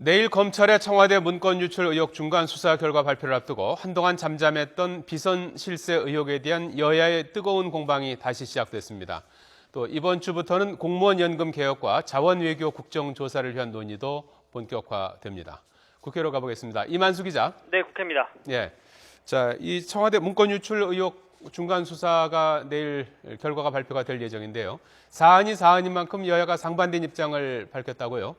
내일 검찰의 청와대 문건 유출 의혹 중간 수사 결과 발표를 앞두고 한동안 잠잠했던 비선 실세 의혹에 대한 여야의 뜨거운 공방이 다시 시작됐습니다. 또 이번 주부터는 공무원 연금 개혁과 자원외교 국정조사를 위한 논의도 본격화됩니다. 국회로 가보겠습니다. 이만수 기자. 네, 국회입니다. 예. 자, 이 청와대 문건 유출 의혹 중간 수사가 내일 결과가 발표가 될 예정인데요. 사안인 만큼 여야가 상반된 입장을 밝혔다고요?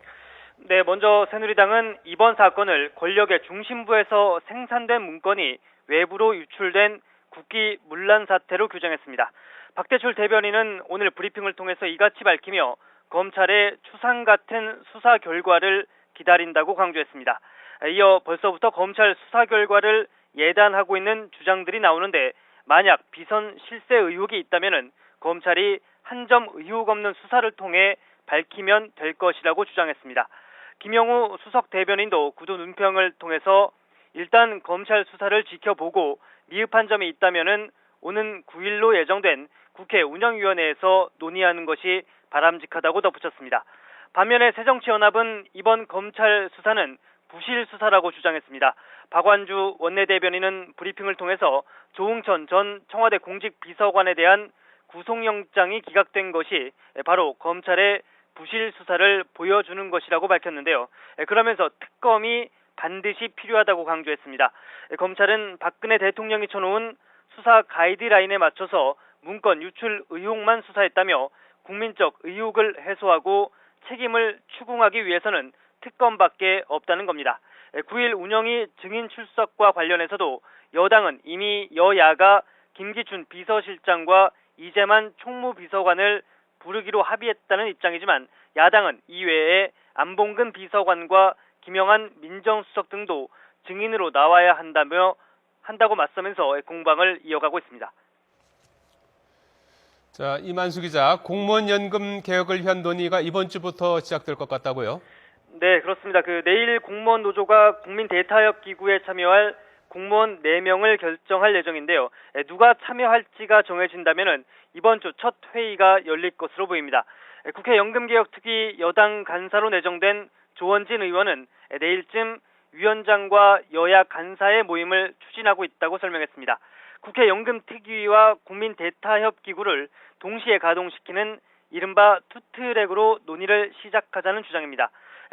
네, 먼저 새누리당은 이번 사건을 권력의 중심부에서 생산된 문건이 외부로 유출된 국기 문란 사태로 규정했습니다. 박대출 대변인은 오늘 브리핑을 통해서 이같이 밝히며 검찰의 추상 같은 수사 결과를 기다린다고 강조했습니다. 이어 벌써부터 검찰 수사 결과를 예단하고 있는 주장들이 나오는데, 만약 비선 실세 의혹이 있다면 검찰이 한 점 의혹 없는 수사를 통해 밝히면 될 것이라고 주장했습니다. 김영우 수석 대변인도 구도 논평을 통해서 일단 검찰 수사를 지켜보고 미흡한 점이 있다면은 오는 9일로 예정된 국회 운영위원회에서 논의하는 것이 바람직하다고 덧붙였습니다. 반면에 새정치연합은 이번 검찰 수사는 부실 수사라고 주장했습니다. 박완주 원내대변인은 브리핑을 통해서 조응천 전 청와대 공직비서관에 대한 구속영장이 기각된 것이 바로 검찰의 부실 수사를 보여주는 것이라고 밝혔는데요. 그러면서 특검이 반드시 필요하다고 강조했습니다. 검찰은 박근혜 대통령이 쳐놓은 수사 가이드라인에 맞춰서 문건 유출 의혹만 수사했다며 국민적 의혹을 해소하고 책임을 추궁하기 위해서는 특검밖에 없다는 겁니다. 9일 운영위 증인 출석과 관련해서도 여당은 이미 여야가 김기춘 비서실장과 이재만 총무비서관을 부르기로 합의했다는 입장이지만, 야당은 이외에 안봉근 비서관과 김영한 민정수석 등도 증인으로 나와야 한다고 맞서면서 공방을 이어가고 있습니다. 자, 이만수 기자, 공무원 연금 개혁을 위한 논의가 이번 주부터 시작될 것 같다고요? 네, 그렇습니다. 내일 공무원 노조가 국민 대타협 기구에 참여할 공무원 4명을 결정할 예정인데요. 누가 참여할지가 정해진다면 이번 주 첫 회의가 열릴 것으로 보입니다. 국회 연금개혁특위 여당 간사로 내정된 조원진 의원은 내일쯤 위원장과 여야 간사의 모임을 추진하고 있다고 설명했습니다. 국회 연금특위와 국민 대타협 기구를 동시에 가동시키는 이른바 투트랙으로 논의를 시작하자는 주장입니다.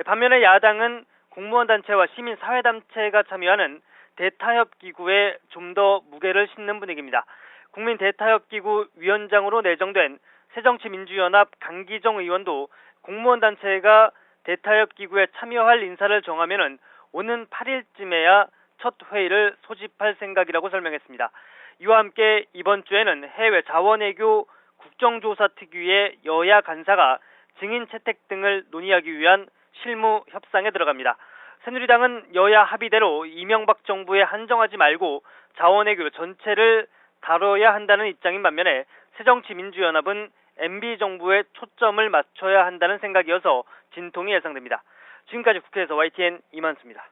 반면에 야당은 공무원 단체와 시민 사회 단체가 참여하는 대타협 기구에 좀 더 무게를 싣는 분위기입니다. 국민 대타협 기구 위원장으로 내정된 새정치민주연합 강기정 의원도 공무원 단체가 대타협 기구에 참여할 인사를 정하면은 오는 8일쯤에야 첫 회의를 소집할 생각이라고 설명했습니다. 이와 함께 이번 주에는 해외 자원외교 국정조사특위의 여야 간사가 증인 채택 등을 논의하기 위한 실무 협상에 들어갑니다. 새누리당은 여야 합의대로 이명박 정부에 한정하지 말고 자원외교 전체를 다뤄야 한다는 입장인 반면에 새정치민주연합은 MB정부에 초점을 맞춰야 한다는 생각이어서 진통이 예상됩니다. 지금까지 국회에서 YTN 이만수입니다.